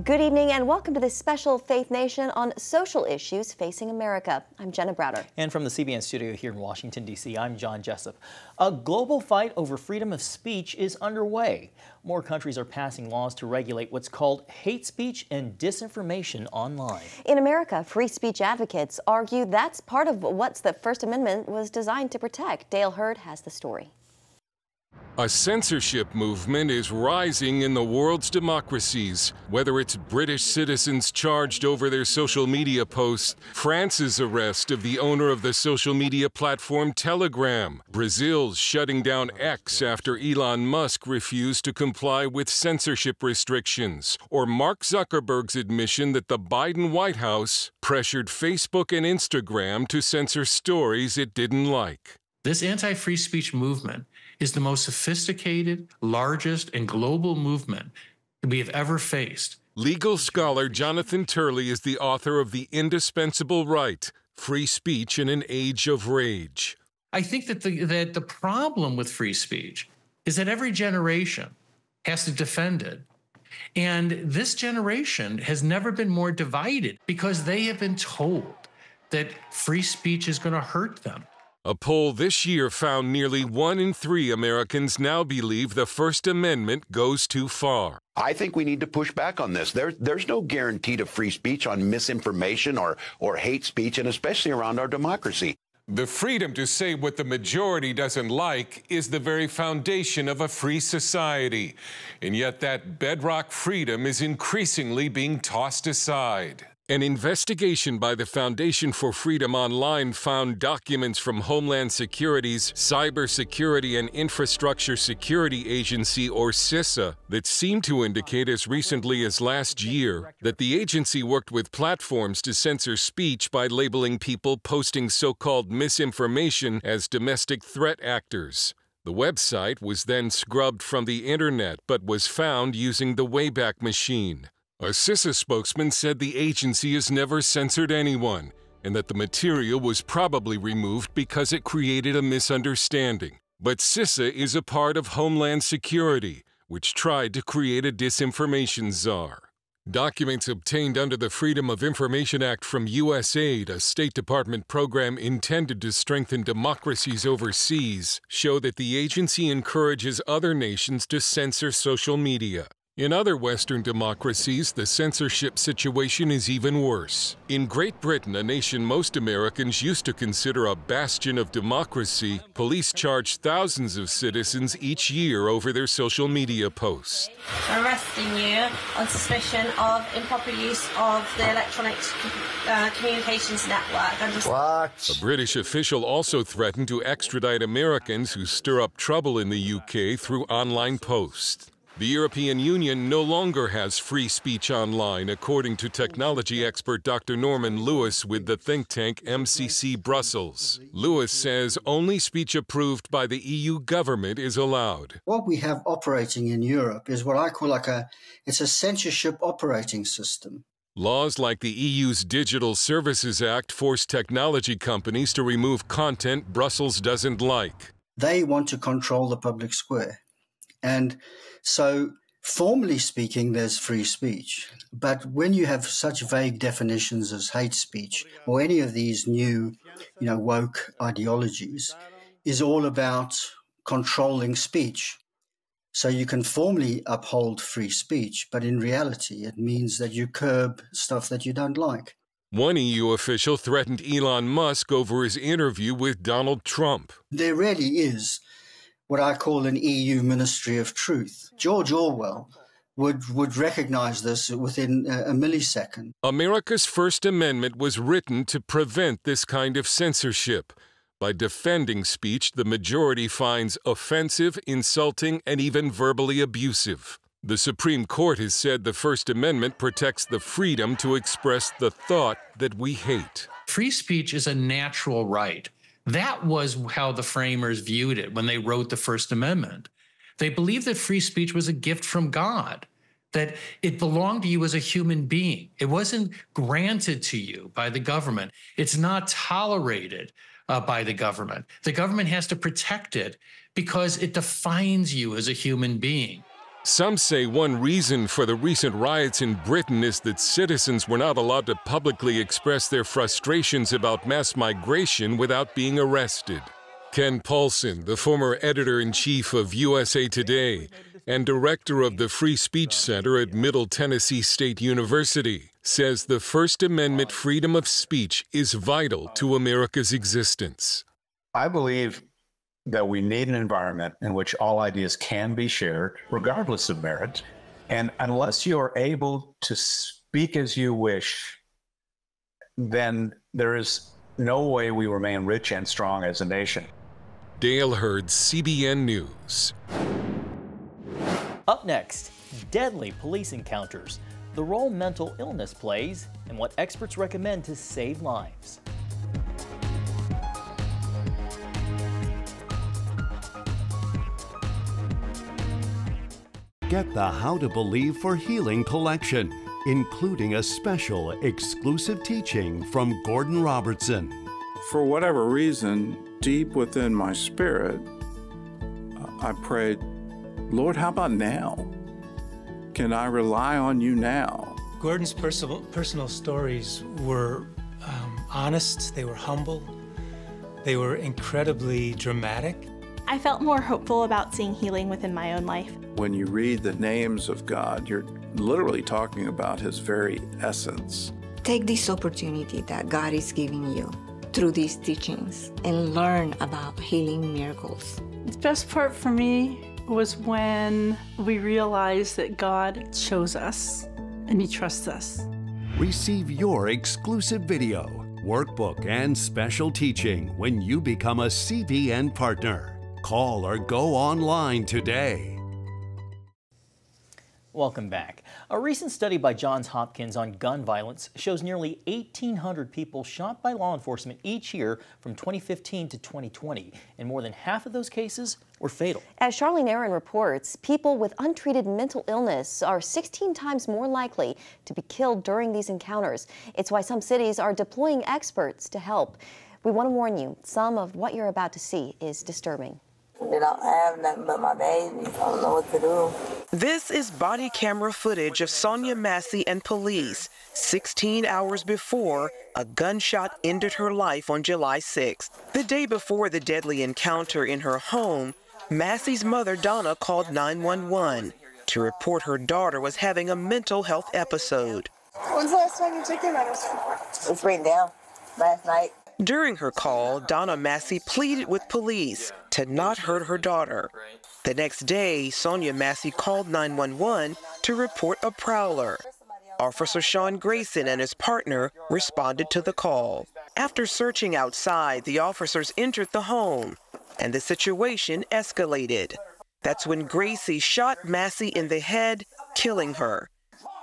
Good evening and welcome to this special Faith Nation on social issues facing America. I'm Jenna Browder. And from the CBN studio here in Washington, D.C., I'm John Jessup. A global fight over freedom of speech is underway. More countries are passing laws to regulate what's called hate speech and disinformation online. In America, free speech advocates argue that's part of what the First Amendment was designed to protect. Dale Hurd has the story. A censorship movement is rising in the world's democracies. Whether it's British citizens charged over their social media posts, France's arrest of the owner of the social media platform Telegram, Brazil's shutting down X after Elon Musk refused to comply with censorship restrictions, or Mark Zuckerberg's admission that the Biden White House pressured Facebook and Instagram to censor stories it didn't like. This anti-free speech movement is the most sophisticated, largest, and global movement we have ever faced. Legal scholar Jonathan Turley is the author of The Indispensable Right, Free Speech in an Age of Rage. I think that the problem with free speech is that every generation has to defend it. And this generation has never been more divided because they have been told that free speech is going to hurt them. A poll this year found nearly 1 in 3 Americans now believe the First Amendment goes too far. I think we need to push back on this. There's no guarantee to free speech on misinformation or hate speech, and especially around our democracy. The freedom to say what the majority doesn't like is the very foundation of a free society. And yet that bedrock freedom is increasingly being tossed aside. An investigation by the Foundation for Freedom Online found documents from Homeland Security's Cybersecurity and Infrastructure Security Agency, or CISA, that seem to indicate as recently as last year that the agency worked with platforms to censor speech by labeling people posting so-called misinformation as domestic threat actors. The website was then scrubbed from the internet but was found using the Wayback Machine. A CISA spokesman said the agency has never censored anyone and that the material was probably removed because it created a misunderstanding. But CISA is a part of Homeland Security, which tried to create a disinformation czar. Documents obtained under the Freedom of Information Act from USAID, a State Department program intended to strengthen democracies overseas, show that the agency encourages other nations to censor social media. In other Western democracies, the censorship situation is even worse. In Great Britain, a nation most Americans used to consider a bastion of democracy, police charge thousands of citizens each year over their social media posts. Arresting you on suspicion of improper use of the electronic communications network. A British official also threatened to extradite Americans who stir up trouble in the UK through online posts. The European Union no longer has free speech online, according to technology expert Dr. Norman Lewis with the think tank MCC Brussels. Lewis says only speech approved by the EU government is allowed. What we have operating in Europe is what I call it's a censorship operating system. Laws like the EU's Digital Services Act force technology companies to remove content Brussels doesn't like. They want to control the public square. And so, formally speaking, there's free speech. But when you have such vague definitions as hate speech or any of these new, woke ideologies, is all about controlling speech. So you can formally uphold free speech, but in reality, it means that you curb stuff that you don't like. One EU official threatened Elon Musk over his interview with Donald Trump. There really is what I call an EU Ministry of Truth. George Orwell would recognize this within a millisecond. America's First Amendment was written to prevent this kind of censorship. By defending speech the majority finds offensive, insulting, and even verbally abusive. The Supreme Court has said the First Amendment protects the freedom to express the thought that we hate. Free speech is a natural right. That was how the framers viewed it when they wrote the First Amendment. They believed that free speech was a gift from God, that it belonged to you as a human being. It wasn't granted to you by the government. It's not tolerated by the government. The government has to protect it because it defines you as a human being. Some say one reason for the recent riots in Britain is that citizens were not allowed to publicly express their frustrations about mass migration without being arrested. Ken Paulson, the former editor-in-chief of USA Today and director of the Free Speech Center at Middle Tennessee State University, says the First Amendment freedom of speech is vital to America's existence. I believe that we need an environment in which all ideas can be shared, regardless of merit. And unless you are able to speak as you wish, then there is no way we remain rich and strong as a nation. Dale Hurd, CBN News. Up next, deadly police encounters, the role mental illness plays, and what experts recommend to save lives. Get the How to Believe for Healing collection, including a special exclusive teaching from Gordon Robertson. For whatever reason, deep within my spirit, I prayed, Lord, how about now? Can I rely on you now? Gordon's personal stories were honest, they were humble, they were incredibly dramatic. I felt more hopeful about seeing healing within my own life. When you read the names of God, you're literally talking about his very essence. Take this opportunity that God is giving you through these teachings and learn about healing miracles. The best part for me was when we realized that God chose us and he trusts us. Receive your exclusive video, workbook, and special teaching when you become a CBN partner. Call or go online today. Welcome back. A recent study by Johns Hopkins on gun violence shows nearly 1,800 people shot by law enforcement each year from 2015 to 2020, and more than half of those cases were fatal. As Charlene Aaron reports, people with untreated mental illness are 16 times more likely to be killed during these encounters. It's why some cities are deploying experts to help. We want to warn you, some of what you're about to see is disturbing. They don't have nothing but my baby. I don't know what to do. This is body camera footage of Sonia Massey and police 16 hours before a gunshot ended her life on July 6th. The day before the deadly encounter in her home, Massey's mother, Donna, called 911 to report her daughter was having a mental health episode. When's the last time you took your medicine? It's written down. Last night. During her call, Donna Massey pleaded with police to not hurt her daughter. The next day, Sonia Massey called 911 to report a prowler. Officer Sean Grayson and his partner responded to the call. After searching outside, the officers entered the home, and the situation escalated. That's when Gracie shot Massey in the head, killing her.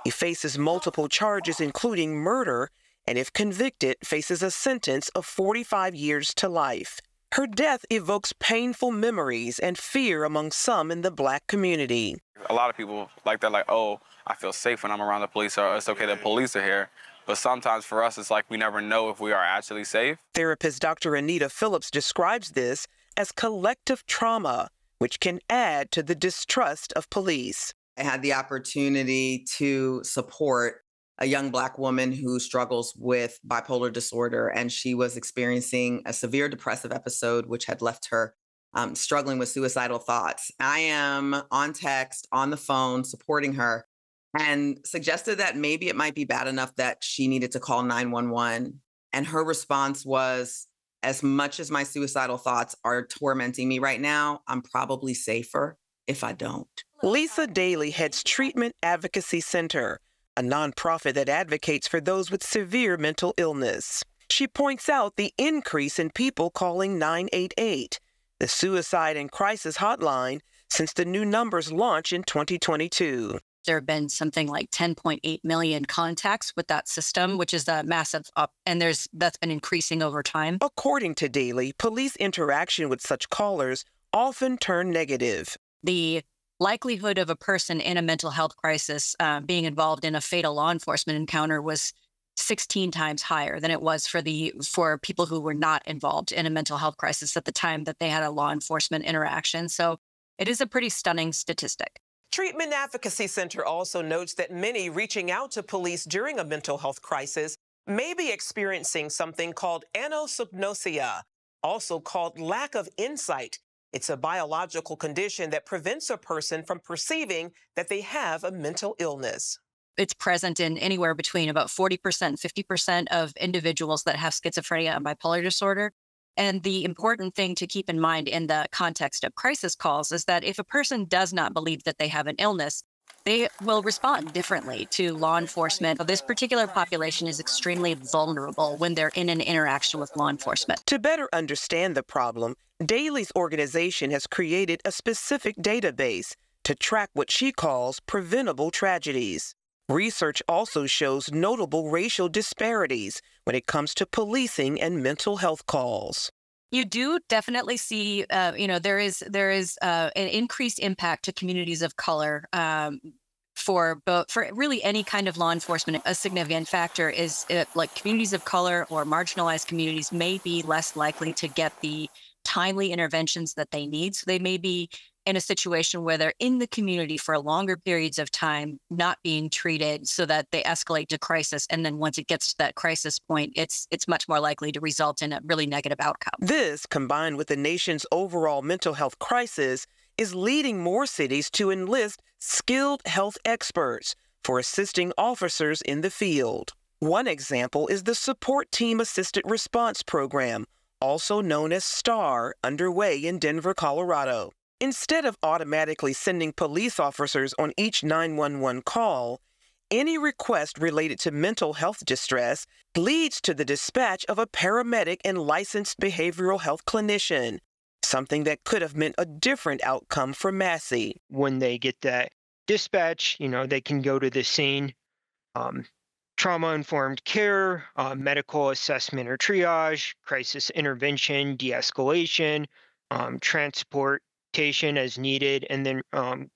He faces multiple charges, including murder, and if convicted, faces a sentence of 45 years to life. Her death evokes painful memories and fear among some in the Black community. A lot of people like that, like, oh, I feel safe when I'm around the police, or it's okay, the police are here. But sometimes for us, it's like we never know if we are actually safe. Therapist Dr. Anita Phillips describes this as collective trauma, which can add to the distrust of police. I had the opportunity to support a young Black woman who struggles with bipolar disorder, and she was experiencing a severe depressive episode, which had left her struggling with suicidal thoughts. I am on text, on the phone, supporting her, and suggested that maybe it might be bad enough that she needed to call 911. And her response was, as much as my suicidal thoughts are tormenting me right now, I'm probably safer if I don't. Lisa Daly heads Treatment Advocacy Center, a nonprofit that advocates for those with severe mental illness. She points out the increase in people calling 988, the suicide and crisis hotline, since the new numbers launch in 2022. There have been something like 10.8 million contacts with that system, which is a massive up, and that's been increasing over time. According to Daly, police interaction with such callers often turn negative. The likelihood of a person in a mental health crisis being involved in a fatal law enforcement encounter was 16 times higher than it was for people who were not involved in a mental health crisis at the time that they had a law enforcement interaction. So it is a pretty stunning statistic. Treatment Advocacy Center also notes that many reaching out to police during a mental health crisis may be experiencing something called anosognosia, also called lack of insight. It's a biological condition that prevents a person from perceiving that they have a mental illness. It's present in anywhere between about 40%, 50% of individuals that have schizophrenia and bipolar disorder. And the important thing to keep in mind in the context of crisis calls is that if a person does not believe that they have an illness, they will respond differently to law enforcement. This particular population is extremely vulnerable when they're in an interaction with law enforcement. To better understand the problem, Daly's organization has created a specific database to track what she calls preventable tragedies. Research also shows notable racial disparities when it comes to policing and mental health calls. You do definitely see, there is an increased impact to communities of color for really any kind of law enforcement. A significant factor is like communities of color or marginalized communities may be less likely to get the timely interventions that they need. So they may be in a situation where they're in the community for longer periods of time, not being treated so that they escalate to crisis. And then once it gets to that crisis point, it's much more likely to result in a really negative outcome. This, combined with the nation's overall mental health crisis, is leading more cities to enlist skilled health experts for assisting officers in the field. One example is the Support Team Assisted Response Program, also known as STAR, underway in Denver, Colorado. Instead of automatically sending police officers on each 911 call, any request related to mental health distress leads to the dispatch of a paramedic and licensed behavioral health clinician, something that could have meant a different outcome for Massey. When they get that dispatch, they can go to the scene, trauma-informed care, medical assessment or triage, crisis intervention, de-escalation, transportation as needed, and then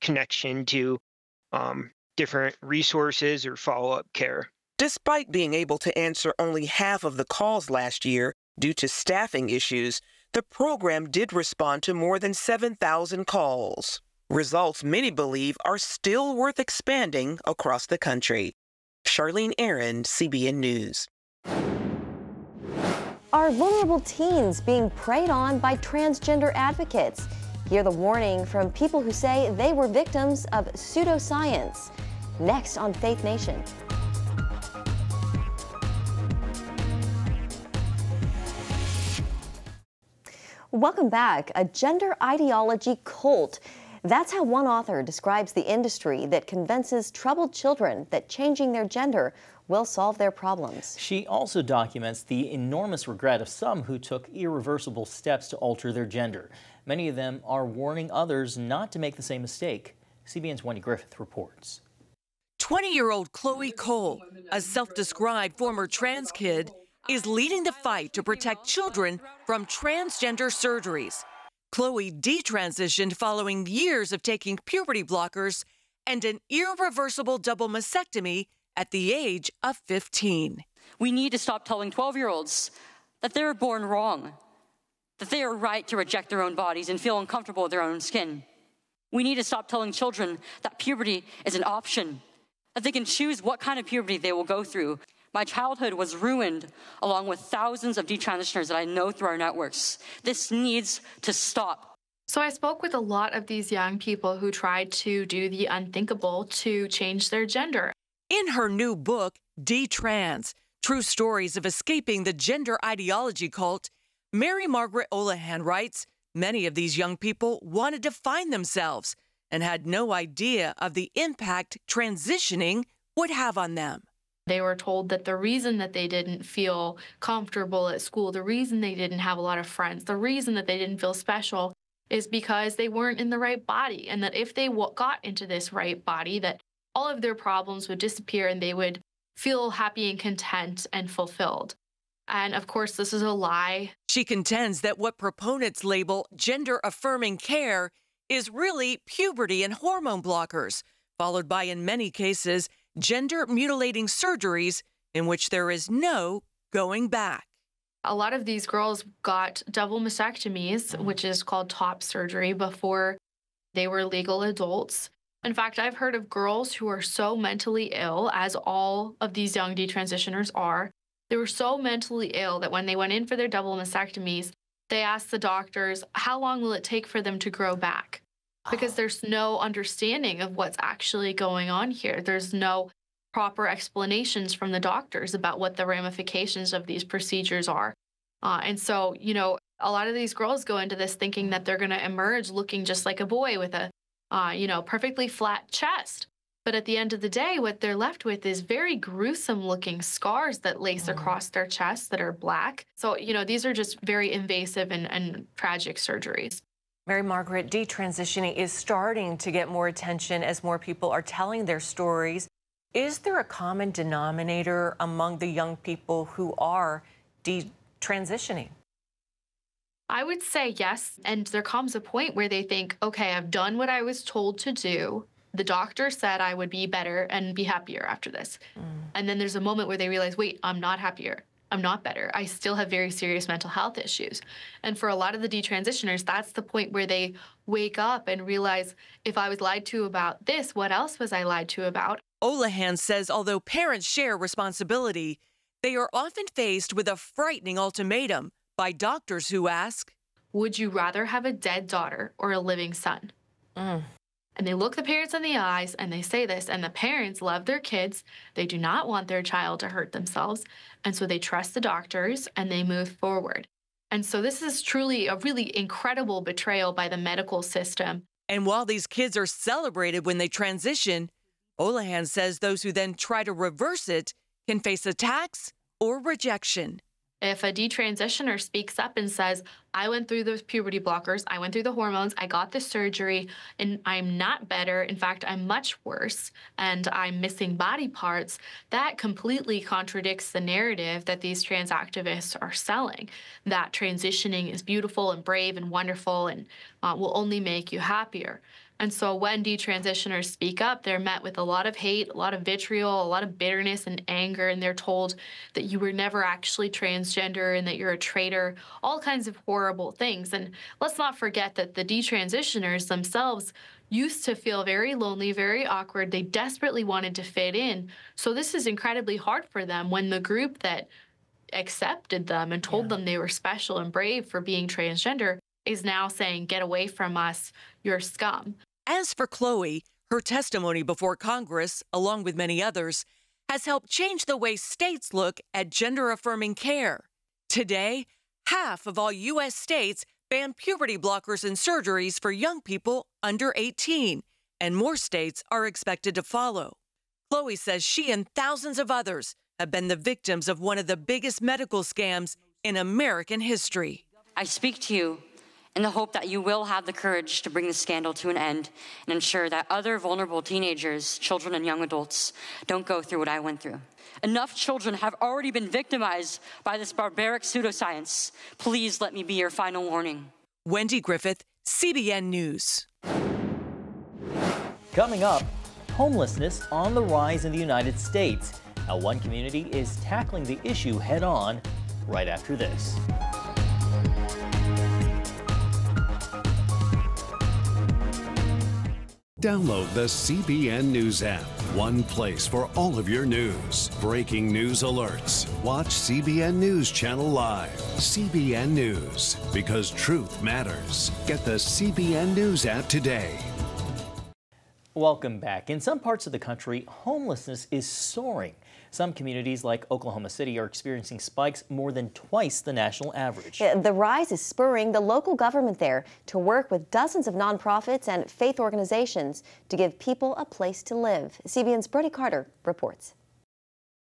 connection to different resources or follow-up care. Despite being able to answer only half of the calls last year due to staffing issues, the program did respond to more than 7,000 calls. Results many believe are still worth expanding across the country. Charlene Aaron, CBN News. Are vulnerable teens being preyed on by transgender advocates? Hear the warning from people who say they were victims of pseudoscience. Next on Faith Nation. Welcome back. A gender ideology cult. That's how one author describes the industry that convinces troubled children that changing their gender will solve their problems. She also documents the enormous regret of some who took irreversible steps to alter their gender. Many of them are warning others not to make the same mistake. CBN's Wendy Griffith reports. 20-year-old Chloe Cole, a self-described former trans kid, is leading the fight to protect children from transgender surgeries. Chloe detransitioned following years of taking puberty blockers and an irreversible double mastectomy at the age of 15. We need to stop telling 12-year-olds that they were born wrong, that they are right to reject their own bodies and feel uncomfortable with their own skin. We need to stop telling children that puberty is an option, that they can choose what kind of puberty they will go through. My childhood was ruined, along with thousands of detransitioners that I know through our networks. This needs to stop. So I spoke with a lot of these young people who tried to do the unthinkable to change their gender. In her new book, Detrans, True Stories of Escaping the Gender Ideology Cult, Mary Margaret Olahan writes, many of these young people wanted to find themselves and had no idea of the impact transitioning would have on them. They were told that the reason that they didn't feel comfortable at school, the reason they didn't have a lot of friends, the reason that they didn't feel special is because they weren't in the right body, and that if they got into this right body, that all of their problems would disappear and they would feel happy and content and fulfilled. And of course, this is a lie. She contends that what proponents label gender-affirming care is really puberty and hormone blockers, followed by, in many cases, gender-mutilating surgeries in which there is no going back. A lot of these girls got double mastectomies, which is called top surgery, before they were legal adults. In fact, I've heard of girls who are so mentally ill, as all of these young detransitioners are. They were so mentally ill that when they went in for their double mastectomies, they asked the doctors, how long will it take for them to grow back? Because there's no understanding of what's actually going on here. There's no proper explanations from the doctors about what the ramifications of these procedures are. And so, you know, a lot of these girls go into this thinking that they're going to emerge looking just like a boy with a, you know, perfectly flat chest. But at the end of the day, what they're left with is very gruesome looking scars that lace across their chests that are black. So, you know, these are just very invasive and tragic surgeries. Mary Margaret, detransitioning is starting to get more attention as more people are telling their stories. Is there a common denominator among the young people who are detransitioning? I would say yes. And there comes a point where they think, okay, I've done what I was told to do. The doctor said I would be better and be happier after this. And then there's a moment where they realize, wait, I'm not happier. I'm not better. I still have very serious mental health issues. And for a lot of the detransitioners, that's the point where they wake up and realize, if I was lied to about this, what else was I lied to about? Olahan says although parents share responsibility, they are often faced with a frightening ultimatum by doctors who ask, would you rather have a dead daughter or a living son? And they look the parents in the eyes and they say this, and the parents love their kids. They do not want their child to hurt themselves. And so they trust the doctors and they move forward. And so this is truly a really incredible betrayal by the medical system. And while these kids are celebrated when they transition, Olahan says those who then try to reverse it can face attacks or rejection. If a detransitioner speaks up and says, I went through those puberty blockers, I went through the hormones, I got the surgery, and I'm not better. In fact, I'm much worse, and I'm missing body parts, that completely contradicts the narrative that these trans activists are selling, that transitioning is beautiful and brave and wonderful and will only make you happier. And so when detransitioners speak up, they're met with a lot of hate, a lot of vitriol, a lot of bitterness and anger, and they're told that you were never actually transgender and that you're a traitor, all kinds of horrible things. And let's not forget that the detransitioners themselves used to feel very lonely, very awkward. They desperately wanted to fit in. So this is incredibly hard for them when the group that accepted them and told them they were special and brave for being transgender is now saying, get away from us, you're scum. As for Chloe, her testimony before Congress, along with many others, has helped change the way states look at gender-affirming care. Today, half of all U.S. states ban puberty blockers and surgeries for young people under 18, and more states are expected to follow. Chloe says she and thousands of others have been the victims of one of the biggest medical scams in American history. I speak to you in the hope that you will have the courage to bring the scandal to an end and ensure that other vulnerable teenagers, children, and young adults don't go through what I went through. Enough children have already been victimized by this barbaric pseudoscience. Please let me be your final warning. Wendy Griffith, CBN News. Coming up, homelessness on the rise in the United States. How one community is tackling the issue head-on right after this. Download the CBN News app. One place for all of your news. Breaking news alerts. Watch CBN News Channel live. CBN News, because truth matters. Get the CBN News app today. Welcome back. In some parts of the country, homelessness is soaring. Some communities like Oklahoma City are experiencing spikes more than twice the national average. The rise is spurring the local government there to work with dozens of nonprofits and faith organizations to give people a place to live. CBN's Brody Carter reports.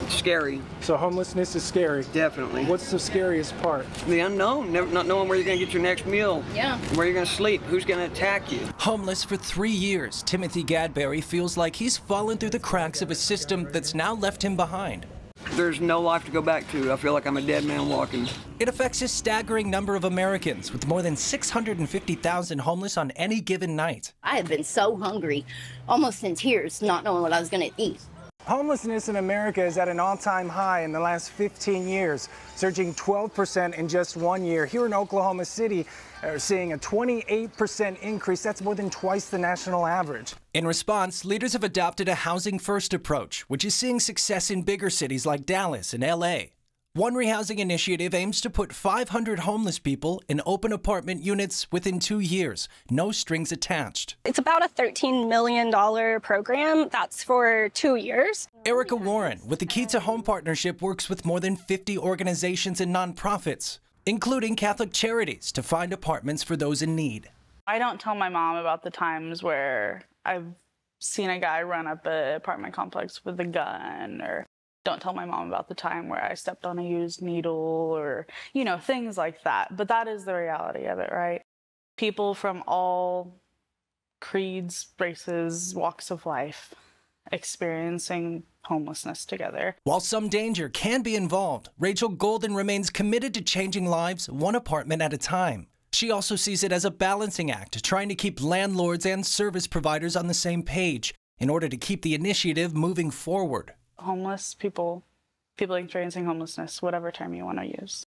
Scary. So homelessness is scary? Definitely. What's the scariest part? The unknown, not knowing where you're going to get your next meal. Yeah. Where you're going to sleep, who's going to attack you. Homeless for 3 years, Timothy Gadberry feels like he's fallen through the cracks of a system that's now left him behind. There's no life to go back to. I feel like I'm a dead man walking. It affects a staggering number of Americans, with more than 650,000 homeless on any given night. I have been so hungry, almost in tears, not knowing what I was going to eat. Homelessness in America is at an all-time high in the last 15 years, surging 12% in just 1 year. Here in Oklahoma City, are seeing a 28% increase. That's more than twice the national average. In response, leaders have adopted a housing-first approach, which is seeing success in bigger cities like Dallas and LA. One rehousing initiative aims to put 500 homeless people in open apartment units within 2 years, no strings attached. It's about a $13 million program. That's for 2 years. Erica Warren with the Key to Home Partnership works with more than 50 organizations and nonprofits, including Catholic Charities, to find apartments for those in need. I don't tell my mom about the times where I've seen a guy run up an apartment complex with a gun, or don't tell my mom about the time where I stepped on a used needle, or, you know, things like that. But that is the reality of it, right? People from all creeds, races, walks of life experiencing homelessness together. While some danger can be involved, Rachel Golden remains committed to changing lives one apartment at a time. She also sees it as a balancing act, trying to keep landlords and service providers on the same page in order to keep the initiative moving forward. Homeless people, people experiencing homelessness, whatever term you want to use,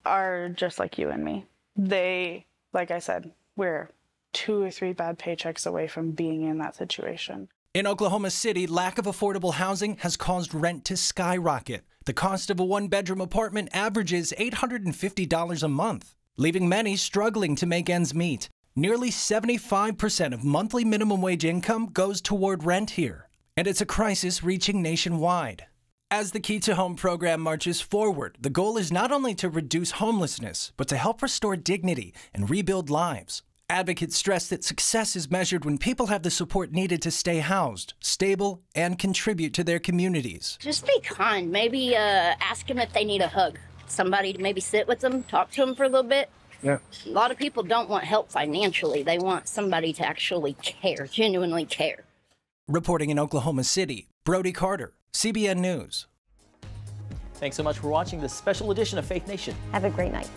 are just like you and me. They, like I said, we're 2 or 3 bad paychecks away from being in that situation. In Oklahoma City, lack of affordable housing has caused rent to skyrocket. The cost of a 1-bedroom apartment averages $850 a month, leaving many struggling to make ends meet. Nearly 75% of monthly minimum wage income goes toward rent here, and it's a crisis reaching nationwide. As the Key to Home program marches forward, the goal is not only to reduce homelessness, but to help restore dignity and rebuild lives. Advocates stress that success is measured when people have the support needed to stay housed, stable, and contribute to their communities. Just be kind. Maybe ask them if they need a hug. Somebody to maybe sit with them, talk to them for a little bit. Yeah. A lot of people don't want help financially. They want somebody to actually care, genuinely care. Reporting in Oklahoma City, Brody Carter, CBN News. Thanks so much for watching this special edition of Faith Nation. Have a great night.